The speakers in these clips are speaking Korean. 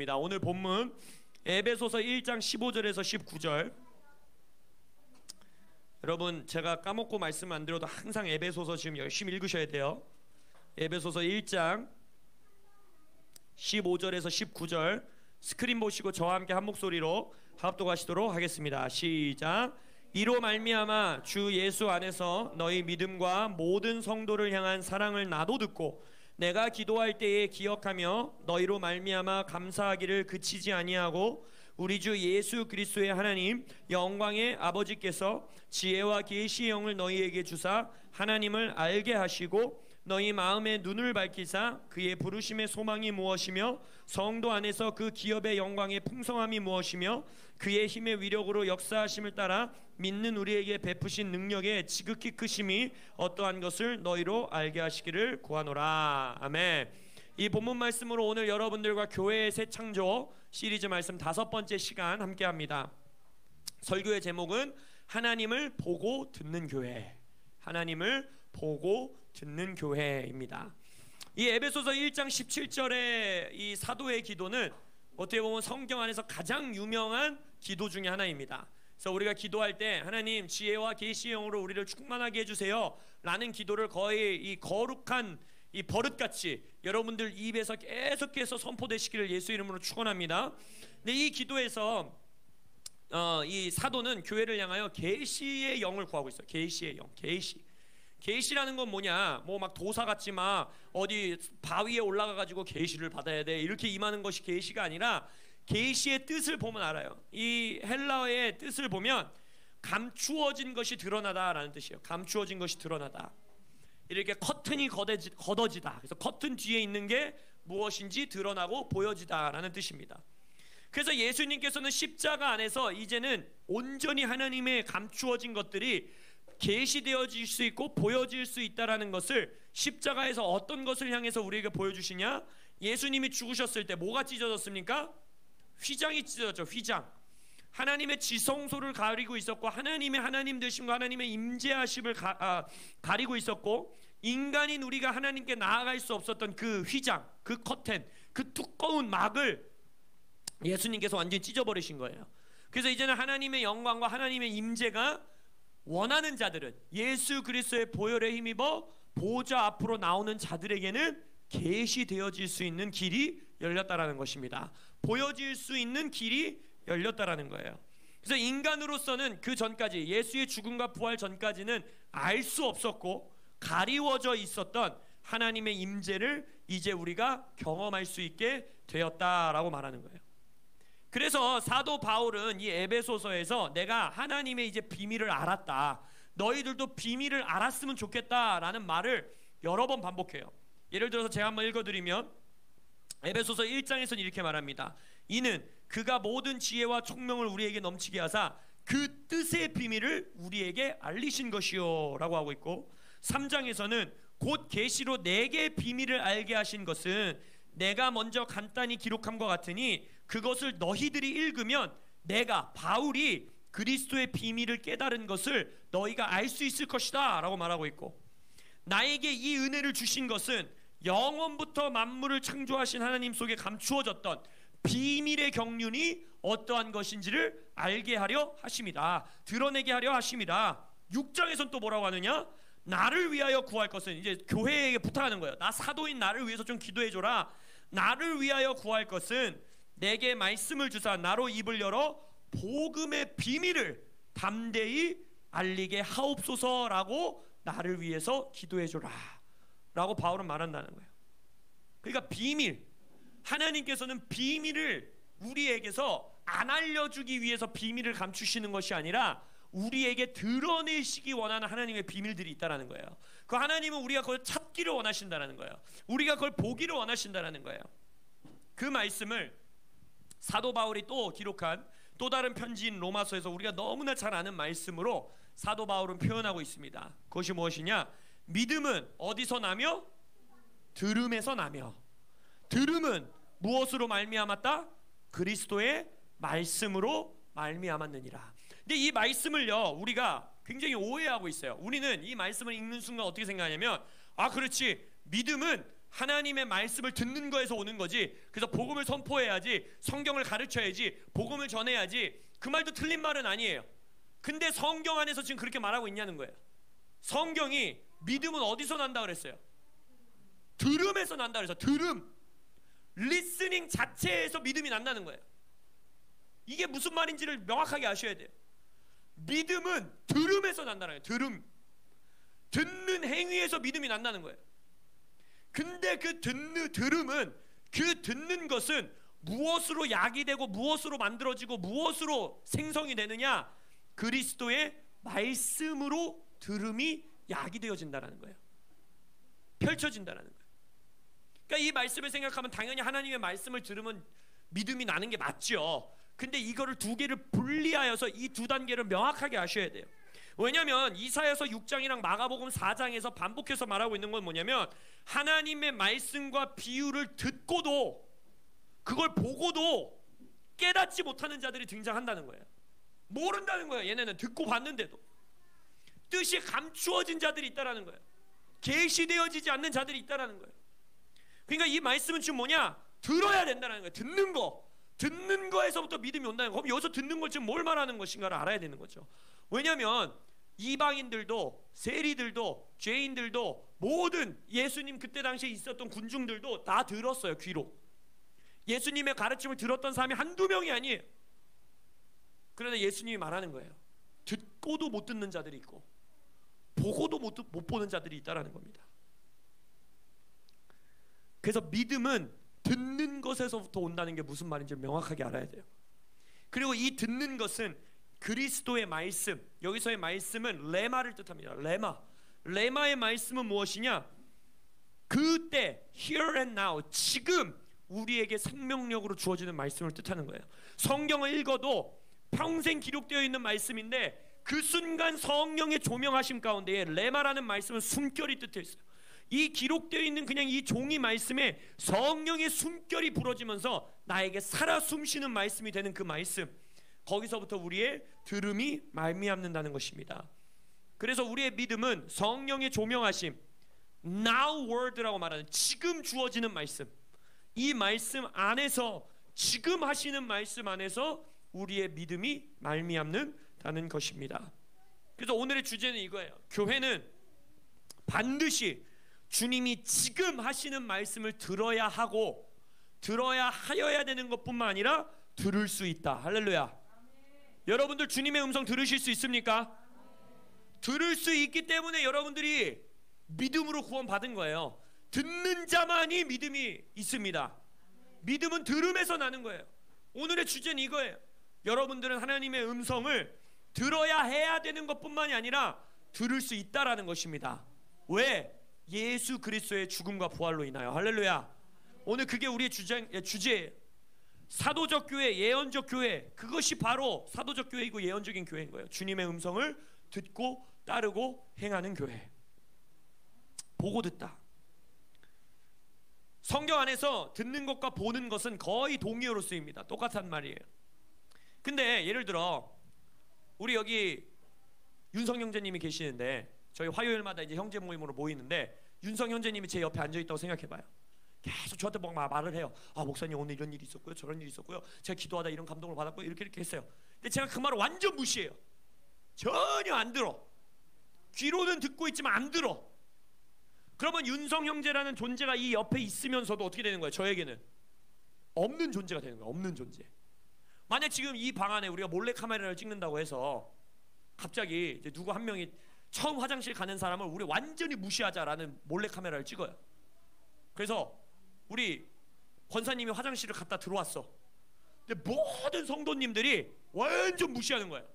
오늘 본문 에베소서 1장 15절에서 19절. 여러분, 제가 까먹고 말씀 안 드려도 항상 에베소서 지금 열심히 읽으셔야 돼요. 에베소서 1장 15절에서 19절 스크린 보시고 저와 함께 한 목소리로 합독하시도록 하겠습니다. 시작. 이로 말미암아 주 예수 안에서 너희 믿음과 모든 성도를 향한 사랑을 나도 듣고 내가 기도할 때에 기억하며 너희로 말미암아 감사하기를 그치지 아니하고 우리 주 예수 그리스도의 하나님 영광의 아버지께서 지혜와 계시의 영을 너희에게 주사 하나님을 알게 하시고 너희 마음의 눈을 밝히사 그의 부르심의 소망이 무엇이며 성도 안에서 그 기업의 영광의 풍성함이 무엇이며 그의 힘의 위력으로 역사하심을 따라 믿는 우리에게 베푸신 능력의 지극히 크심이 어떠한 것을 너희로 알게 하시기를 구하노라. 아멘. 이 본문 말씀으로 오늘 여러분들과 교회의 새 창조 시리즈 말씀 5번째 시간 함께합니다. 설교의 제목은 하나님을 보고 듣는 교회. 하나님을 보고 듣는 교회입니다. 이 에베소서 1장 17절의 이 사도의 기도는 어떻게 보면 성경 안에서 가장 유명한 기도 중에 하나입니다. 그래서 우리가 기도할 때 하나님 지혜와 계시의 영으로 우리를 충만하게 해주세요 라는 기도를 거의 이 거룩한 이 버릇같이 여러분들 입에서 계속해서 선포되시기를 예수 이름으로 축원합니다. 근데 이 기도에서 이 사도는 교회를 향하여 계시의 영을 구하고 있어요. 계시의 영, 계시라는 건 뭐냐? 뭐 막 도사같이 막 어디 바위에 올라가가지고 계시를 받아야 돼 이렇게 임하는 것이 계시가 아니라 계시의 뜻을 보면 알아요. 이 헬라어의 뜻을 보면 감추어진 것이 드러나다라는 뜻이에요. 감추어진 것이 드러나다. 이렇게 커튼이 걷어지다. 그래서 커튼 뒤에 있는 게 무엇인지 드러나고 보여지다라는 뜻입니다. 그래서 예수님께서는 십자가 안에서 이제는 온전히 하나님의 감추어진 것들이 계시되어질 수 있고 보여질 수 있다라는 것을 십자가에서 어떤 것을 향해서 우리에게 보여주시냐? 예수님이 죽으셨을 때 뭐가 찢어졌습니까? 휘장이 찢어졌죠. 휘장. 하나님의 지성소를 가리고 있었고 하나님의 하나님 되심과 하나님의 임재하심을 가리고 있었고 인간인 우리가 하나님께 나아갈 수 없었던 그 휘장, 그 커튼, 그 두꺼운 막을 예수님께서 완전히 찢어버리신 거예요. 그래서 이제는 하나님의 영광과 하나님의 임재가 원하는 자들은 예수 그리스도의 보혈에 힘입어 보좌 앞으로 나오는 자들에게는 계시되어질 수 있는 길이 열렸다라는 것입니다. 보여질 수 있는 길이 열렸다라는 거예요. 그래서 인간으로서는 그 전까지 예수의 죽음과 부활 전까지는 알 수 없었고 가리워져 있었던 하나님의 임재를 이제 우리가 경험할 수 있게 되었다라고 말하는 거예요. 그래서 사도 바울은 이 에베소서에서 내가 하나님의 이제 비밀을 알았다, 너희들도 비밀을 알았으면 좋겠다라는 말을 여러 번 반복해요. 예를 들어서 제가 한번 읽어드리면 에베소서 1장에서는 이렇게 말합니다. 이는 그가 모든 지혜와 총명을 우리에게 넘치게 하사 그 뜻의 비밀을 우리에게 알리신 것이요 라고 하고 있고 3장에서는 곧 계시로 내게 비밀을 알게 하신 것은 내가 먼저 간단히 기록함과 같으니 그것을 너희들이 읽으면 내가 바울이 그리스도의 비밀을 깨달은 것을 너희가 알 수 있을 것이다 라고 말하고 있고 나에게 이 은혜를 주신 것은 영원부터 만물을 창조하신 하나님 속에 감추어졌던 비밀의 경륜이 어떠한 것인지를 알게 하려 하심이다. 드러내게 하려 하심이다. 6장에서는 또 뭐라고 하느냐? 나를 위하여 구할 것은 이제 교회에게 부탁하는 거예요. 나 사도인 나를 위해서 좀 기도해줘라. 나를 위하여 구할 것은 내게 말씀을 주사 나로 입을 열어 복음의 비밀을 담대히 알리게 하옵소서라고 나를 위해서 기도해줘라 라고 바울은 말한다는 거예요. 그러니까 비밀, 하나님께서는 비밀을 우리에게서 안 알려주기 위해서 비밀을 감추시는 것이 아니라 우리에게 드러내시기 원하는 하나님의 비밀들이 있다는 거예요. 그 하나님은 우리가 그걸 찾기를 원하신다는 거예요. 우리가 그걸 보기를 원하신다는 거예요. 그 말씀을 사도 바울이 또 기록한 또 다른 편지인 로마서에서 우리가 너무나 잘 아는 말씀으로 사도 바울은 표현하고 있습니다. 그것이 무엇이냐? 믿음은 어디서 나며? 들음에서 나며. 들음은 무엇으로 말미암았다? 그리스도의 말씀으로 말미암았느니라. 근데 이 말씀을요 우리가 굉장히 오해하고 있어요. 우리는 이 말씀을 읽는 순간 어떻게 생각하냐면 아 그렇지, 믿음은 하나님의 말씀을 듣는 거에서 오는 거지. 그래서 복음을 선포해야지, 성경을 가르쳐야지, 복음을 전해야지, 그 말도 틀린 말은 아니에요. 근데 성경 안에서 지금 그렇게 말하고 있냐는 거예요. 성경이 믿음은 어디서 난다 그랬어요? 들음에서 난다 그래서 들음, 리스닝 자체에서 믿음이 난다는 거예요. 이게 무슨 말인지를 명확하게 아셔야 돼요. 믿음은 들음에서 난다는 거예요. 들음, 듣는 행위에서 믿음이 난다는 거예요. 근데 그 들음은, 그 듣는 것은 무엇으로 야기되고 무엇으로 만들어지고 무엇으로 생성이 되느냐? 그리스도의 말씀으로 들음이 야기되어진다는 거예요. 펼쳐진다는 거예요. 그러니까 이 말씀을 생각하면 당연히 하나님의 말씀을 들으면 믿음이 나는 게 맞죠. 근데 이거를 두 개를 분리하여서 이 두 단계를 명확하게 아셔야 돼요. 왜냐하면 이사야서 6장이랑 마가복음 4장에서 반복해서 말하고 있는 건 뭐냐면, 하나님의 말씀과 비유를 듣고도, 그걸 보고도 깨닫지 못하는 자들이 등장한다는 거예요. 모른다는 거예요. 얘네는 듣고 봤는데도 뜻이 감추어진 자들이 있다라는 거예요. 계시되어지지 않는 자들이 있다라는 거예요. 그러니까 이 말씀은 지금 뭐냐? 들어야 된다는 거예요. 듣는 거에서부터 믿음이 온다는 거. 그럼 여기서 듣는 걸 지금 뭘 말하는 것인가를 알아야 되는 거죠. 왜냐하면 이방인들도, 세리들도, 죄인들도, 모든 예수님 그때 당시에 있었던 군중들도 다 들었어요. 귀로 예수님의 가르침을 들었던 사람이 한두 명이 아니에요. 그런데 예수님이 말하는 거예요. 듣고도 못 듣는 자들이 있고 보고도 못 보는 자들이 있다라는 겁니다. 그래서 믿음은 듣는 것에서부터 온다는 게 무슨 말인지 명확하게 알아야 돼요. 그리고 이 듣는 것은 그리스도의 말씀, 여기서의 말씀은 레마를 뜻합니다. 레마의 말씀은 무엇이냐? 그때, here and now, 지금 우리에게 생명력으로 주어지는 말씀을 뜻하는 거예요. 성경을 읽어도 평생 기록되어 있는 말씀인데 그 순간 성령의 조명하심 가운데에 레마라는 말씀은 숨결이 뜻해 있어요. 이 기록되어 있는 그냥 이 종이 말씀에 성령의 숨결이 불어지면서 나에게 살아 숨쉬는 말씀이 되는 그 말씀, 거기서부터 우리의 들음이 말미암는다는 것입니다. 그래서 우리의 믿음은 성령의 조명하심, now word라고 말하는 지금 주어지는 말씀, 이 말씀 안에서, 지금 하시는 말씀 안에서 우리의 믿음이 말미암는다는 것입니다. 그래서 오늘의 주제는 이거예요. 교회는 반드시 주님이 지금 하시는 말씀을 들어야 하고, 들어야 하여야 되는 것뿐만 아니라 들을 수 있다. 할렐루야. 여러분들 주님의 음성 들으실 수 있습니까? 들을 수 있기 때문에 여러분들이 믿음으로 구원받은 거예요. 듣는 자만이 믿음이 있습니다. 믿음은 들음에서 나는 거예요. 오늘의 주제는 이거예요. 여러분들은 하나님의 음성을 들어야 해야 되는 것뿐만이 아니라 들을 수 있다라는 것입니다. 왜? 예수 그리스도의 죽음과 부활로 인하여. 할렐루야. 오늘 그게 우리의 주제예요. 사도적 교회, 예언적 교회, 그것이 바로 사도적 교회이고 예언적인 교회인 거예요. 주님의 음성을 듣고 따르고 행하는 교회. 보고 듣다. 성경 안에서 듣는 것과 보는 것은 거의 동의어로 쓰입니다. 똑같은 말이에요. 근데 예를 들어 우리 여기 윤성 형제님이 계시는데, 저희 화요일마다 이제 형제 모임으로 모이는데 윤성 형제님이 제 옆에 앉아 있다고 생각해봐요. 계속 저한테 막 말을 해요. 아, 목사님 오늘 이런 일이 있었고요, 저런 일이 있었고요, 제가 기도하다 이런 감동을 받았고요, 이렇게 했어요. 근데 제가 그 말을 완전 무시해요. 전혀 안 들어. 귀로는 듣고 있지만 안 들어. 그러면 윤성 형제라는 존재가 이 옆에 있으면서도 어떻게 되는 거예요? 저에게는 없는 존재가 되는 거예요. 없는 존재. 만약 지금 이 방 안에 우리가 몰래 카메라를 찍는다고 해서 갑자기 이제 누구 한 명이 처음 화장실 가는 사람을 우리 완전히 무시하자라는 몰래 카메라를 찍어요. 그래서 우리 권사님이 화장실을 갔다 들어왔어. 근데 모든 성도님들이 완전 무시하는 거예요.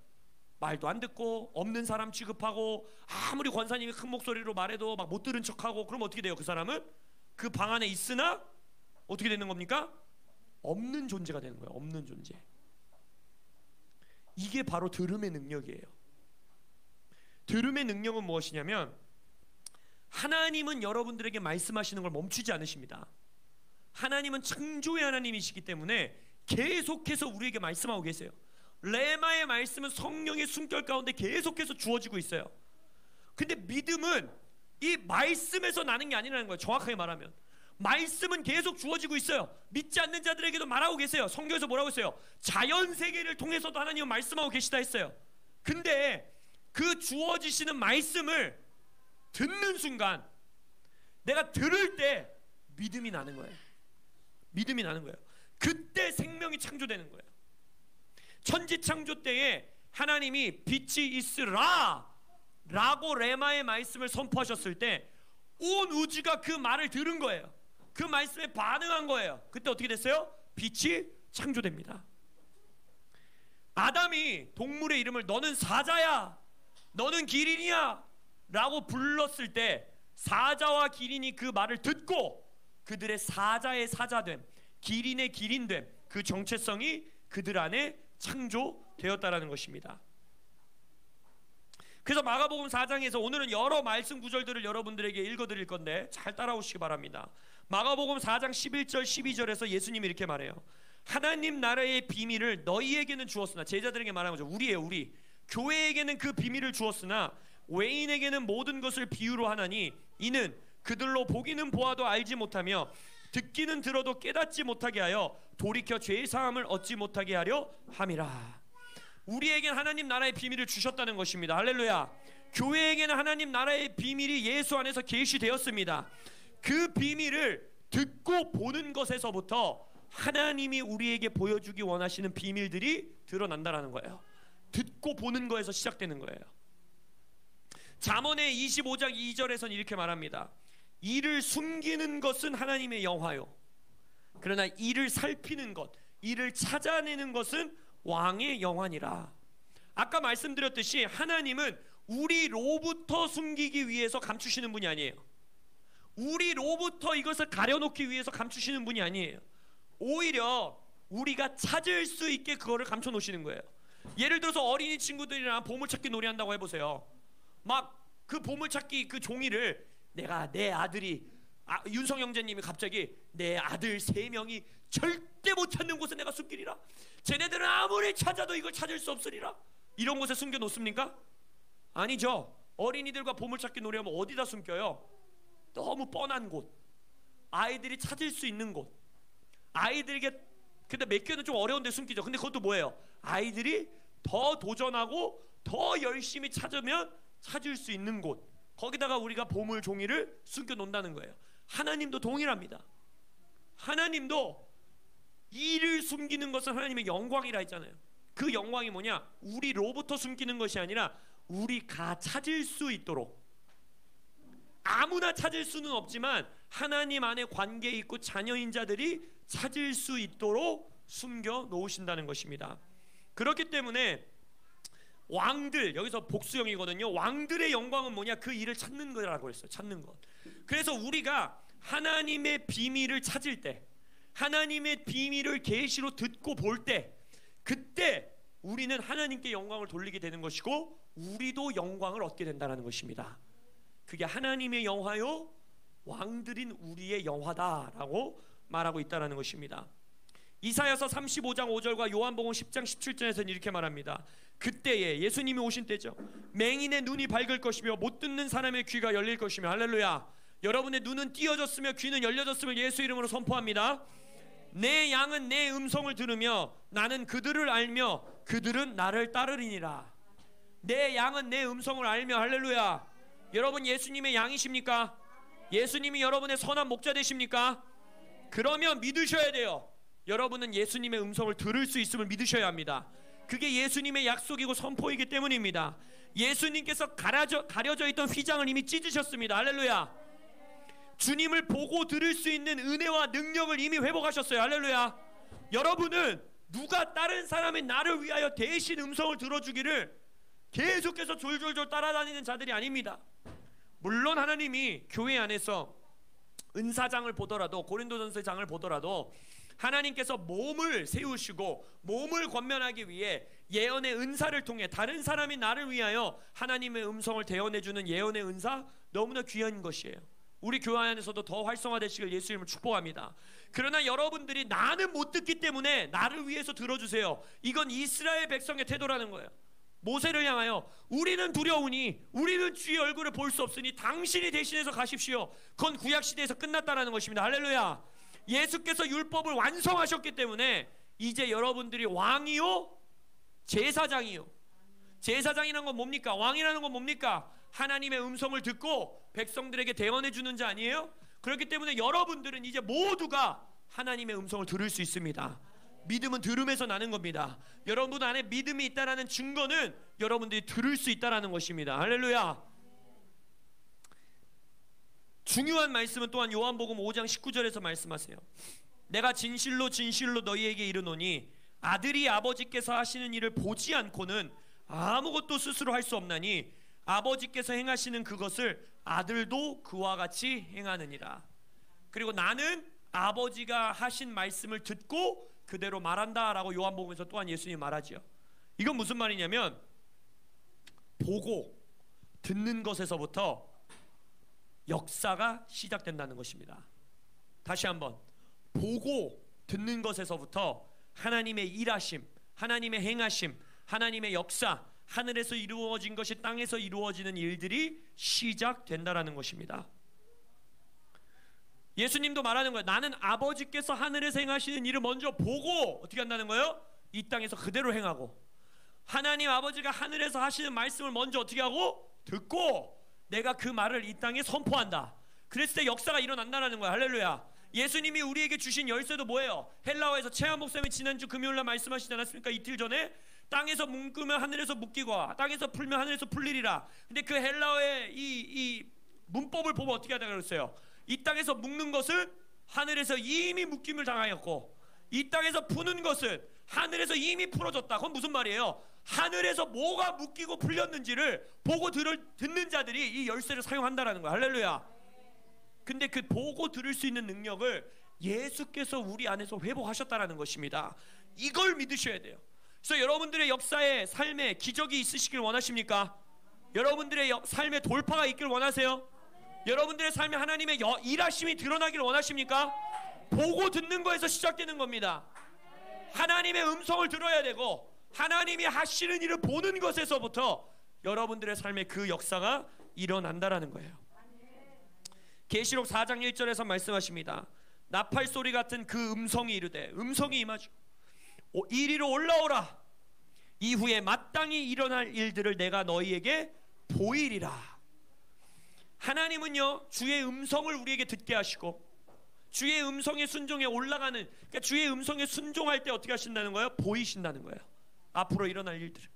말도 안 듣고 없는 사람 취급하고, 아무리 권사님이 큰 목소리로 말해도 막 못 들은 척하고. 그럼 어떻게 돼요? 그 사람은 그 방 안에 있으나 어떻게 되는 겁니까? 없는 존재가 되는 거예요. 없는 존재. 이게 바로 들음의 능력이에요. 들음의 능력은 무엇이냐면, 하나님은 여러분들에게 말씀하시는 걸 멈추지 않으십니다. 하나님은 창조의 하나님이시기 때문에 계속해서 우리에게 말씀하고 계세요. 레마의 말씀은 성령의 숨결 가운데 계속해서 주어지고 있어요. 근데 믿음은 이 말씀에서 나는 게 아니라는 거예요. 정확하게 말하면 말씀은 계속 주어지고 있어요. 믿지 않는 자들에게도 말하고 계세요. 성경에서 뭐라고 했어요? 자연세계를 통해서도 하나님은 말씀하고 계시다 했어요. 근데 그 주어지시는 말씀을 듣는 순간, 내가 들을 때 믿음이 나는 거예요. 믿음이 나는 거예요. 그때 생명이 창조되는 거예요. 천지창조 때에 하나님이 빛이 있으라 라고 레마의 말씀을 선포하셨을 때 온 우주가 그 말을 들은 거예요. 그 말씀에 반응한 거예요. 그때 어떻게 됐어요? 빛이 창조됩니다. 아담이 동물의 이름을 너는 사자야, 너는 기린이야 라고 불렀을 때 사자와 기린이 그 말을 듣고 그들의 사자의 사자됨, 기린의 기린됨, 그 정체성이 그들 안에 창조되었다라는 것입니다. 그래서 마가복음 4장에서 오늘은 여러 말씀 구절들을 여러분들에게 읽어드릴 건데 잘 따라오시기 바랍니다. 마가복음 4장 11절 12절에서 예수님이 이렇게 말해요. 하나님 나라의 비밀을 너희에게는 주었으나, 제자들에게 말하는 거죠. 우리예요, 우리. 교회에게는 그 비밀을 주었으나 외인에게는 모든 것을 비유로 하나니 이는 그들로 보기는 보아도 알지 못하며 듣기는 들어도 깨닫지 못하게 하여 돌이켜 죄의 사함을 얻지 못하게 하려 함이라. 우리에겐 하나님 나라의 비밀을 주셨다는 것입니다. 할렐루야. 교회에게는 하나님 나라의 비밀이 예수 안에서 계시되었습니다. 그 비밀을 듣고 보는 것에서부터 하나님이 우리에게 보여주기 원하시는 비밀들이 드러난다는 거예요. 듣고 보는 거에서 시작되는 거예요. 잠언의 25장 2절에서는 이렇게 말합니다. 이를 숨기는 것은 하나님의 영화요, 그러나 이를 살피는 것, 이를 찾아내는 것은 왕의 영화니라. 아까 말씀드렸듯이 하나님은 우리로부터 숨기기 위해서 감추시는 분이 아니에요. 우리로부터 이것을 가려놓기 위해서 감추시는 분이 아니에요. 오히려 우리가 찾을 수 있게 그거를 감춰놓으시는 거예요. 예를 들어서 어린이 친구들이랑 보물찾기 놀이한다고 해보세요. 막 그 보물찾기 그 종이를 내가 내 아들이 윤성 형제님이 갑자기 내 아들 3명이 절대 못 찾는 곳에 내가 숨기리라, 쟤네들은 아무리 찾아도 이걸 찾을 수 없으리라, 이런 곳에 숨겨 놓습니까? 아니죠. 어린이들과 보물찾기 놀이하면 어디다 숨겨요? 너무 뻔한 곳, 아이들이 찾을 수 있는 곳, 아이들에게. 근데 몇 개는 좀 어려운 데 숨기죠. 근데 그것도 뭐예요? 아이들이 더 도전하고 더 열심히 찾으면 찾을 수 있는 곳, 거기다가 우리가 보물 종이를 숨겨 놓는다는 거예요. 하나님도 동일합니다. 하나님도 이를 숨기는 것은 하나님의 영광이라 했잖아요. 그 영광이 뭐냐? 우리로부터 숨기는 것이 아니라 우리가 찾을 수 있도록. 아무나 찾을 수는 없지만 하나님 안에 관계 있고 자녀인 자들이 찾을 수 있도록 숨겨 놓으신다는 것입니다. 그렇기 때문에 왕들, 여기서 복수형이거든요. 왕들의 영광은 뭐냐? 그 일을 찾는 거라고 했어요. 찾는 것. 그래서 우리가 하나님의 비밀을 찾을 때, 하나님의 비밀을 계시로 듣고 볼 때, 그때 우리는 하나님께 영광을 돌리게 되는 것이고 우리도 영광을 얻게 된다는 것입니다. 그게 하나님의 영화요, 왕들인 우리의 영화다라고 말하고 있다는 것입니다. 이사야서 35장 5절과 요한복음 10장 17절에서는 이렇게 말합니다. 그때에, 예수님이 오신 때죠. 맹인의 눈이 밝을 것이며 못 듣는 사람의 귀가 열릴 것이며. 할렐루야. 여러분의 눈은 띄어졌으며 귀는 열려졌음을 예수 이름으로 선포합니다. 내 양은 내 음성을 들으며 나는 그들을 알며 그들은 나를 따르리니라. 내 양은 내 음성을 알며. 할렐루야. 여러분 예수님의 양이십니까? 예수님이 여러분의 선한 목자 되십니까? 그러면 믿으셔야 돼요. 여러분은 예수님의 음성을 들을 수 있음을 믿으셔야 합니다. 그게 예수님의 약속이고 선포이기 때문입니다. 예수님께서 가려져 있던 휘장을 이미 찢으셨습니다. 할렐루야. 주님을 보고 들을 수 있는 은혜와 능력을 이미 회복하셨어요. 할렐루야. 여러분은 누가 다른 사람의 나를 위하여 대신 음성을 들어주기를 계속해서 졸졸졸 따라다니는 자들이 아닙니다. 물론 하나님이 교회 안에서 은사장을 보더라도, 고린도전서의 장을 보더라도 하나님께서 몸을 세우시고 몸을 권면하기 위해 예언의 은사를 통해 다른 사람이 나를 위하여 하나님의 음성을 대언해주는 예언의 은사, 너무나 귀한 것이에요. 우리 교회 안에서도 더 활성화되시길 예수 이름으로 축복합니다. 그러나 여러분들이 나는 못 듣기 때문에 나를 위해서 들어주세요, 이건 이스라엘 백성의 태도라는 거예요. 모세를 향하여 우리는 두려우니 우리는 주의 얼굴을 볼 수 없으니 당신이 대신해서 가십시오. 그건 구약시대에서 끝났다는 것입니다. 할렐루야. 예수께서 율법을 완성하셨기 때문에 이제 여러분들이 왕이요 제사장이요. 제사장이라는 건 뭡니까? 왕이라는 건 뭡니까? 하나님의 음성을 듣고 백성들에게 대언해 주는 자 아니에요? 그렇기 때문에 여러분들은 이제 모두가 하나님의 음성을 들을 수 있습니다. 믿음은 들음에서 나는 겁니다. 여러분 안에 믿음이 있다라는 증거는 여러분들이 들을 수 있다라는 것입니다. 할렐루야. 중요한 말씀은 또한 요한복음 5장 19절에서 말씀하세요. 내가 진실로 진실로 너희에게 이르노니 아들이 아버지께서 하시는 일을 보지 않고는 아무것도 스스로 할 수 없나니 아버지께서 행하시는 그것을 아들도 그와 같이 행하느니라. 그리고 나는 아버지가 하신 말씀을 듣고 그대로 말한다 라고 요한복음에서 또한 예수님이 말하죠. 이건 무슨 말이냐면 보고 듣는 것에서부터 역사가 시작된다는 것입니다. 다시 한번, 보고 듣는 것에서부터 하나님의 일하심, 하나님의 행하심, 하나님의 역사, 하늘에서 이루어진 것이 땅에서 이루어지는 일들이 시작된다라는 것입니다. 예수님도 말하는 거예요. 나는 아버지께서 하늘에서 행하시는 일을 먼저 보고 어떻게 한다는 거예요? 이 땅에서 그대로 행하고, 하나님 아버지가 하늘에서 하시는 말씀을 먼저 어떻게 하고? 듣고 내가 그 말을 이 땅에 선포한다. 그랬을 때 역사가 일어난다는 거야. 할렐루야. 예수님이 우리에게 주신 열쇠도 뭐예요? 헬라어에서 최한 목사님이 지난주 금요일날 말씀하시지 않았습니까? 이틀 전에 땅에서 묶으면 하늘에서 묶이고 땅에서 풀면 하늘에서 풀리리라. 근데 그 헬라어의 이 문법을 보면 어떻게 하다 그랬어요? 이 땅에서 묶는 것은 하늘에서 이미 묶임을 당하였고 이 땅에서 푸는 것은 하늘에서 이미 풀어졌다. 그건 무슨 말이에요? 하늘에서 뭐가 묶이고 풀렸는지를 보고 듣는 자들이 이 열쇠를 사용한다라는 거야. 할렐루야. 근데 그 보고 들을 수 있는 능력을 예수께서 우리 안에서 회복하셨다라는 것입니다. 이걸 믿으셔야 돼요. 그래서 여러분들의 역사에 삶에 기적이 있으시길 원하십니까? 여러분들의 삶에 돌파가 있길 원하세요? 여러분들의 삶에 하나님의 일하심이 드러나길 원하십니까? 보고 듣는 거에서 시작되는 겁니다. 하나님의 음성을 들어야 되고 하나님이 하시는 일을 보는 것에서부터 여러분들의 삶에 그 역사가 일어난다라는 거예요. 계시록 4장 1절에서 말씀하십니다. 나팔 소리 같은 그 음성이 이르되, 음성이 임하죠. 이리로 올라오라. 이후에 마땅히 일어날 일들을 내가 너희에게 보이리라. 하나님은요 주의 음성을 우리에게 듣게 하시고 주의 음성에 순종해 올라가는, 그러니까 주의 음성에 순종할 때 어떻게 하신다는 거예요? 보이신다는 거예요. 앞으로 일어날 일들을.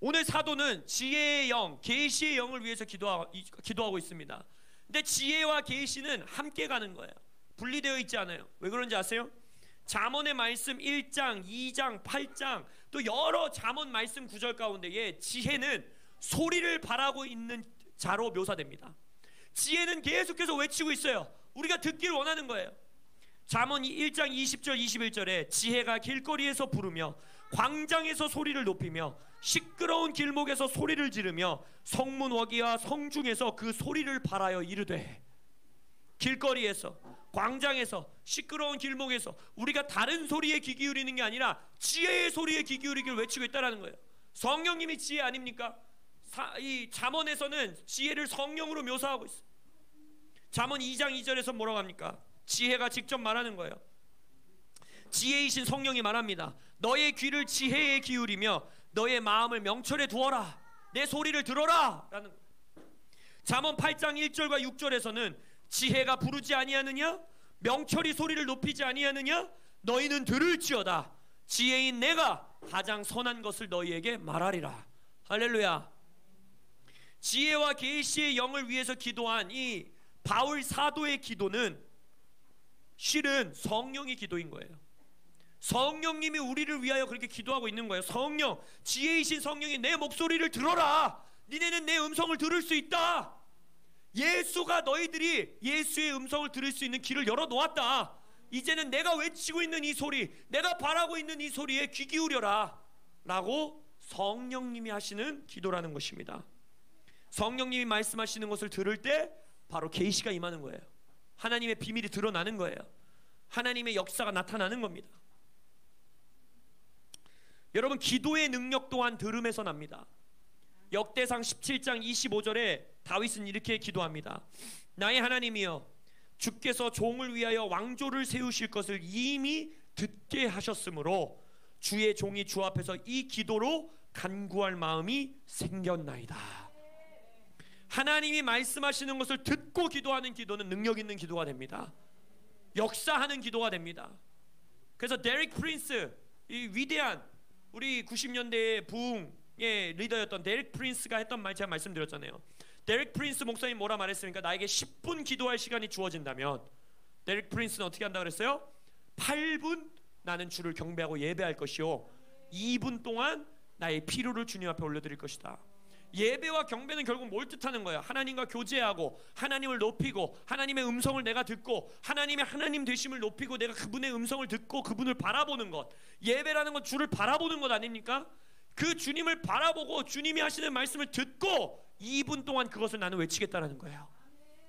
오늘 사도는 지혜의 영, 계시의 영을 위해서 기도하고 있습니다. 근데 지혜와 계시는 함께 가는 거예요. 분리되어 있지 않아요. 왜 그런지 아세요? 잠언의 말씀 1장, 2장, 8장 또 여러 잠언 말씀 구절 가운데에 지혜는 소리를 바라고 있는 자로 묘사됩니다. 지혜는 계속해서 외치고 있어요. 우리가 듣기를 원하는 거예요. 잠언 1장 20절 21절에 지혜가 길거리에서 부르며 광장에서 소리를 높이며 시끄러운 길목에서 소리를 지르며 성문워기와 성중에서 그 소리를 발하여 이르되. 길거리에서, 광장에서, 시끄러운 길목에서 우리가 다른 소리에 귀 기울이는 게 아니라 지혜의 소리에 귀 기울이기를 외치고 있다는 거예요. 성령님이 지혜 아닙니까? 이 잠언에서는 지혜를 성령으로 묘사하고 있어요. 잠언 2장 2절에서 뭐라고 합니까? 지혜가 직접 말하는 거예요. 지혜이신 성령이 말합니다. 너의 귀를 지혜에 기울이며 너의 마음을 명철에 두어라. 내 소리를 들어라 라는 거예요. 잠언 8장 1절과 6절에서는 지혜가 부르지 아니하느냐? 명철이 소리를 높이지 아니하느냐? 너희는 들을지어다. 지혜인 내가 가장 선한 것을 너희에게 말하리라. 할렐루야. 지혜와 계시의 영을 위해서 기도한 이 바울 사도의 기도는 실은 성령의 기도인 거예요. 성령님이 우리를 위하여 그렇게 기도하고 있는 거예요. 성령, 지혜이신 성령이 내 목소리를 들어라. 니네는 내 음성을 들을 수 있다. 예수가 너희들이 예수의 음성을 들을 수 있는 길을 열어놓았다. 이제는 내가 외치고 있는 이 소리, 내가 바라고 있는 이 소리에 귀 기울여라 라고 성령님이 하시는 기도라는 것입니다. 성령님이 말씀하시는 것을 들을 때 바로 계시가 임하는 거예요. 하나님의 비밀이 드러나는 거예요. 하나님의 역사가 나타나는 겁니다. 여러분, 기도의 능력 또한 들음에서 납니다. 역대상 17장 25절에 다윗은 이렇게 기도합니다. 나의 하나님이여, 주께서 종을 위하여 왕조를 세우실 것을 이미 듣게 하셨으므로 주의 종이 주 앞에서 이 기도로 간구할 마음이 생겼나이다. 하나님이 말씀하시는 것을 듣고 기도하는 기도는 능력 있는 기도가 됩니다. 역사하는 기도가 됩니다. 그래서 데릭 프린스, 이 위대한 우리 90년대의 부흥의 리더였던 데릭 프린스가 했던 말 제가 말씀드렸잖아요. 데릭 프린스 목사님 뭐라 말했습니까? 나에게 10분 기도할 시간이 주어진다면 데릭 프린스는 어떻게 한다고 그랬어요? 8분 나는 주를 경배하고 예배할 것이요 2분 동안 나의 필요를 주님 앞에 올려드릴 것이다. 예배와 경배는 결국 뭘 뜻하는 거예요? 하나님과 교제하고 하나님을 높이고 하나님의 음성을 내가 듣고 하나님의 하나님 되심을 높이고 내가 그분의 음성을 듣고 그분을 바라보는 것. 예배라는 건 주를 바라보는 것 아닙니까? 그 주님을 바라보고 주님이 하시는 말씀을 듣고 2분 동안 그것을 나는 외치겠다라는 거예요.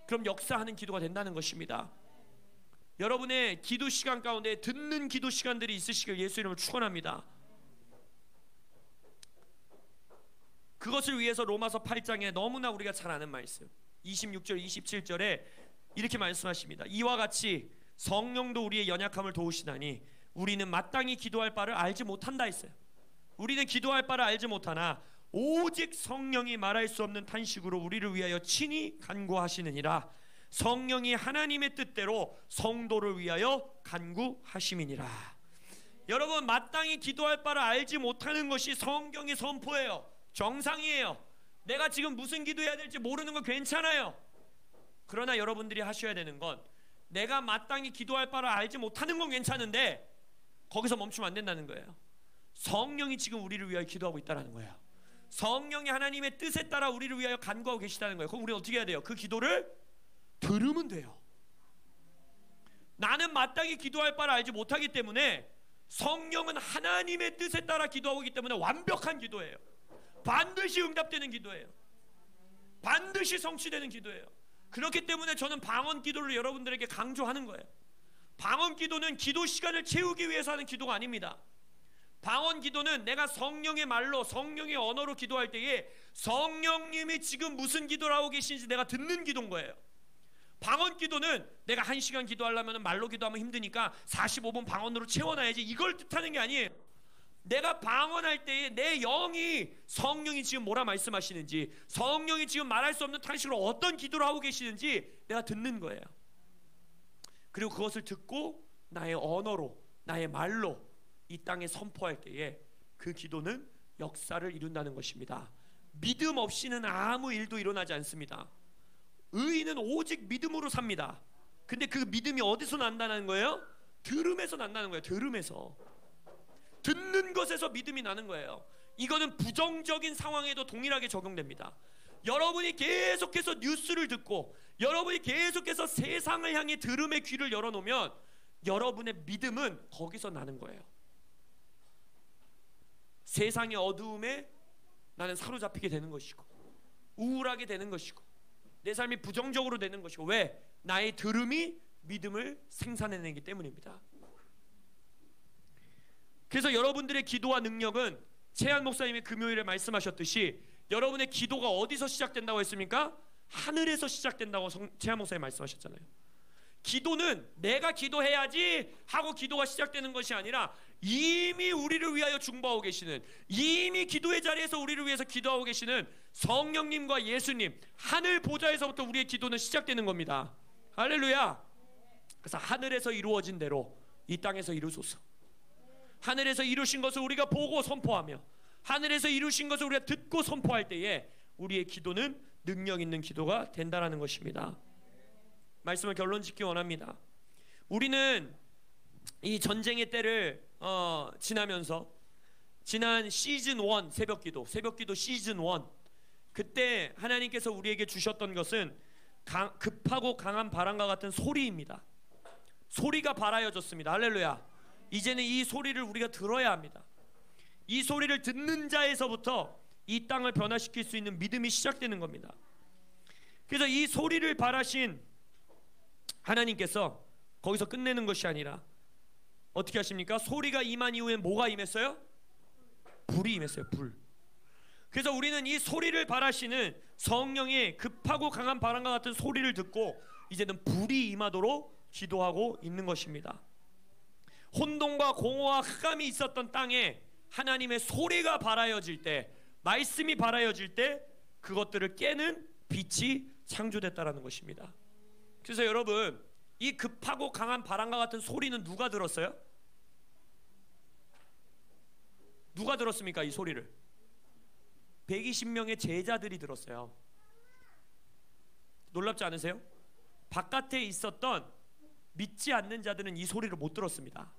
그럼 역사하는 기도가 된다는 것입니다. 여러분의 기도 시간 가운데 듣는 기도 시간들이 있으시길 예수 이름으로 축원합니다. 그것을 위해서 로마서 8장에 너무나 우리가 잘 아는 말씀 26절 27절에 이렇게 말씀하십니다. 이와 같이 성령도 우리의 연약함을 도우시나니 우리는 마땅히 기도할 바를 알지 못한다 했어요. 우리는 기도할 바를 알지 못하나 오직 성령이 말할 수 없는 탄식으로 우리를 위하여 친히 간구하시느니라. 성령이 하나님의 뜻대로 성도를 위하여 간구하심이니라. 여러분, 마땅히 기도할 바를 알지 못하는 것이 성경의 선포예요. 정상이에요. 내가 지금 무슨 기도해야 될지 모르는 건 괜찮아요. 그러나 여러분들이 하셔야 되는 건 내가 마땅히 기도할 바를 알지 못하는 건 괜찮은데 거기서 멈추면 안 된다는 거예요. 성령이 지금 우리를 위하여 기도하고 있다는 거예요. 성령이 하나님의 뜻에 따라 우리를 위하여 간구하고 계시다는 거예요. 그럼 우리는 어떻게 해야 돼요? 그 기도를 들으면 돼요. 나는 마땅히 기도할 바를 알지 못하기 때문에 성령은 하나님의 뜻에 따라 기도하고 있기 때문에 완벽한 기도예요. 반드시 응답되는 기도예요. 반드시 성취되는 기도예요. 그렇기 때문에 저는 방언 기도를 여러분들에게 강조하는 거예요. 방언 기도는 기도 시간을 채우기 위해서 하는 기도가 아닙니다. 방언 기도는 내가 성령의 말로 성령의 언어로 기도할 때에 성령님이 지금 무슨 기도를 하고 계신지 내가 듣는 기도인 거예요. 방언 기도는 내가 1시간 기도하려면 말로 기도하면 힘드니까 45분 방언으로 채워놔야지 이걸 뜻하는 게 아니에요. 내가 방언할 때에 내 영이 성령이 지금 뭐라 말씀하시는지, 성령이 지금 말할 수 없는 탄식으로 어떤 기도를 하고 계시는지 내가 듣는 거예요. 그리고 그것을 듣고 나의 언어로, 나의 말로 이 땅에 선포할 때에 그 기도는 역사를 이룬다는 것입니다. 믿음 없이는 아무 일도 일어나지 않습니다. 의인은 오직 믿음으로 삽니다. 근데 그 믿음이 어디서 난다는 거예요? 들음에서 난다는 거예요. 들음에서. 듣는 것에서 믿음이 나는 거예요. 이거는 부정적인 상황에도 동일하게 적용됩니다. 여러분이 계속해서 뉴스를 듣고 여러분이 계속해서 세상을 향해 들음의 귀를 열어놓으면 여러분의 믿음은 거기서 나는 거예요. 세상의 어두움에 나는 사로잡히게 되는 것이고 우울하게 되는 것이고 내 삶이 부정적으로 되는 것이고, 왜? 나의 들음이 믿음을 생산해내기 때문입니다. 그래서 여러분들의 기도와 능력은 최한 목사님이 금요일에 말씀하셨듯이 여러분의 기도가 어디서 시작된다고 했습니까? 하늘에서 시작된다고 최한 목사님이 말씀하셨잖아요. 기도는 내가 기도해야지 하고 기도가 시작되는 것이 아니라 이미 우리를 위하여 중보하고 계시는, 이미 기도의 자리에서 우리를 위해서 기도하고 계시는 성령님과 예수님, 하늘 보좌에서부터 우리의 기도는 시작되는 겁니다. 할렐루야. 그래서 하늘에서 이루어진 대로 이 땅에서 이루소서. 하늘에서 이루신 것을 우리가 보고 선포하며 하늘에서 이루신 것을 우리가 듣고 선포할 때에 우리의 기도는 능력 있는 기도가 된다는 것입니다. 말씀을 결론 짓기 원합니다. 우리는 이 전쟁의 때를 지나면서 지난 시즌 1 새벽기도 시즌 1, 그때 하나님께서 우리에게 주셨던 것은 급하고 강한 바람과 같은 소리입니다. 소리가 발하여졌습니다. 할렐루야. 이제는 이 소리를 우리가 들어야 합니다. 이 소리를 듣는 자에서부터 이 땅을 변화시킬 수 있는 믿음이 시작되는 겁니다. 그래서 이 소리를 발하신 하나님께서 거기서 끝내는 것이 아니라 어떻게 하십니까? 소리가 임한 이후에 뭐가 임했어요? 불이 임했어요. 불. 그래서 우리는 이 소리를 발하시는 성령의 급하고 강한 바람과 같은 소리를 듣고 이제는 불이 임하도록 기도하고 있는 것입니다. 혼돈과 공허와 흑암이 있었던 땅에 하나님의 소리가 발하여질 때, 말씀이 발하여질 때 그것들을 깨는 빛이 창조됐다라는 것입니다. 그래서 여러분, 이 급하고 강한 바람과 같은 소리는 누가 들었어요? 누가 들었습니까? 이 소리를 120명의 제자들이 들었어요. 놀랍지 않으세요? 바깥에 있었던 믿지 않는 자들은 이 소리를 못 들었습니다.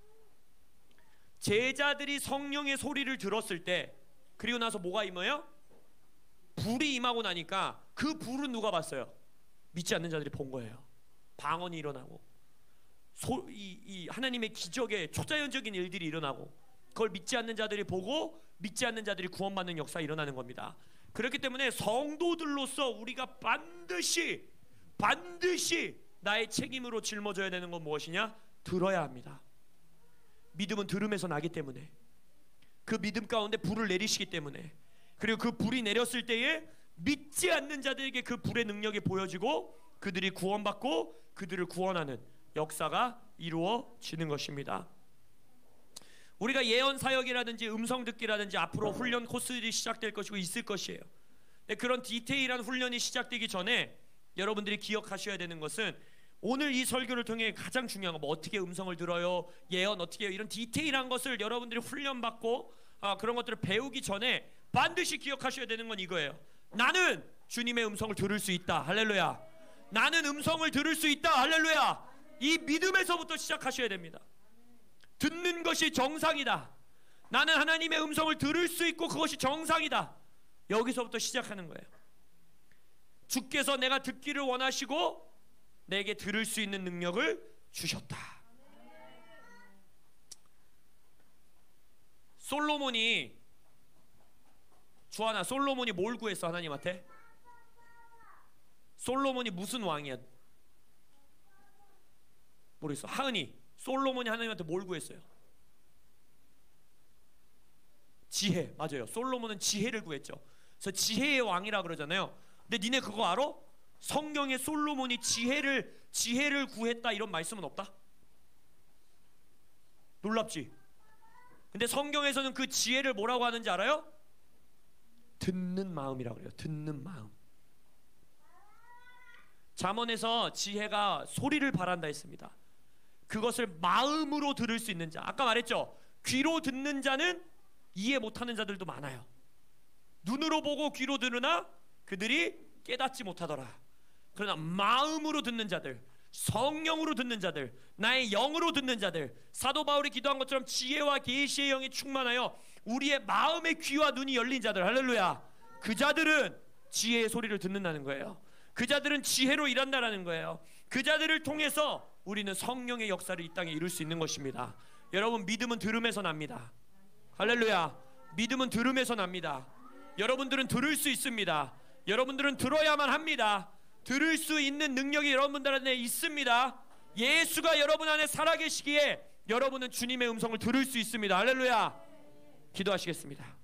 제자들이 성령의 소리를 들었을 때, 그리고 나서 뭐가 임해요? 불이 임하고 나니까 그 불은 누가 봤어요? 믿지 않는 자들이 본 거예요. 방언이 일어나고 이 하나님의 기적의 초자연적인 일들이 일어나고, 그걸 믿지 않는 자들이 보고 믿지 않는 자들이 구원받는 역사가 일어나는 겁니다. 그렇기 때문에 성도들로서 우리가 반드시 나의 책임으로 짊어져야 되는 건 무엇이냐? 들어야 합니다. 믿음은 들음에서 나기 때문에, 그 믿음 가운데 불을 내리시기 때문에, 그리고 그 불이 내렸을 때에 믿지 않는 자들에게 그 불의 능력이 보여지고 그들이 구원받고 그들을 구원하는 역사가 이루어지는 것입니다. 우리가 예언 사역이라든지 음성 듣기라든지 앞으로 훈련 코스들이 시작될 것이고 있을 것이에요. 그런 디테일한 훈련이 시작되기 전에 여러분들이 기억하셔야 되는 것은, 오늘 이 설교를 통해 가장 중요한 거, 뭐 어떻게 음성을 들어요, 예언 어떻게 해요, 이런 디테일한 것을 여러분들이 훈련받고 그런 것들을 배우기 전에 반드시 기억하셔야 되는 건 이거예요. 나는 주님의 음성을 들을 수 있다. 할렐루야. 나는 음성을 들을 수 있다. 할렐루야. 이 믿음에서부터 시작하셔야 됩니다. 듣는 것이 정상이다. 나는 하나님의 음성을 들을 수 있고 그것이 정상이다. 여기서부터 시작하는 거예요. 주께서 내가 듣기를 원하시고 내게 들을 수 있는 능력을 주셨다. 솔로몬이 뭘 구했어? 하나님한테? 솔로몬이 무슨 왕이야? 모르겠어. 하은이, 솔로몬이 하나님한테 뭘 구했어요? 지혜. 맞아요. 솔로몬은 지혜를 구했죠. 그래서 지혜의 왕이라 그러잖아요. 근데 니네 그거 알아? 성경에 솔로몬이 지혜를 구했다 이런 말씀은 없다? 놀랍지? 근데 성경에서는 그 지혜를 뭐라고 하는지 알아요? 듣는 마음이라고 그래요. 듣는 마음. 잠언에서 지혜가 소리를 바란다 했습니다. 그것을 마음으로 들을 수 있는 자. 아까 말했죠. 귀로 듣는 자는 이해 못하는 자들도 많아요. 눈으로 보고 귀로 들으나 그들이 깨닫지 못하더라. 그러나 마음으로 듣는 자들, 성령으로 듣는 자들, 나의 영으로 듣는 자들, 사도 바울이 기도한 것처럼 지혜와 계시의 영이 충만하여 우리의 마음의 귀와 눈이 열린 자들, 할렐루야. 그 자들은 지혜의 소리를 듣는다는 거예요. 그 자들은 지혜로 일한다라는 거예요. 그 자들을 통해서 우리는 성령의 역사를 이 땅에 이룰 수 있는 것입니다. 여러분, 믿음은 들음에서 납니다. 할렐루야. 믿음은 들음에서 납니다. 여러분들은 들을 수 있습니다. 여러분들은 들어야만 합니다. 들을 수 있는 능력이 여러분들 안에 있습니다. 예수가 여러분 안에 살아계시기에 여러분은 주님의 음성을 들을 수 있습니다. 할렐루야. 기도하시겠습니다.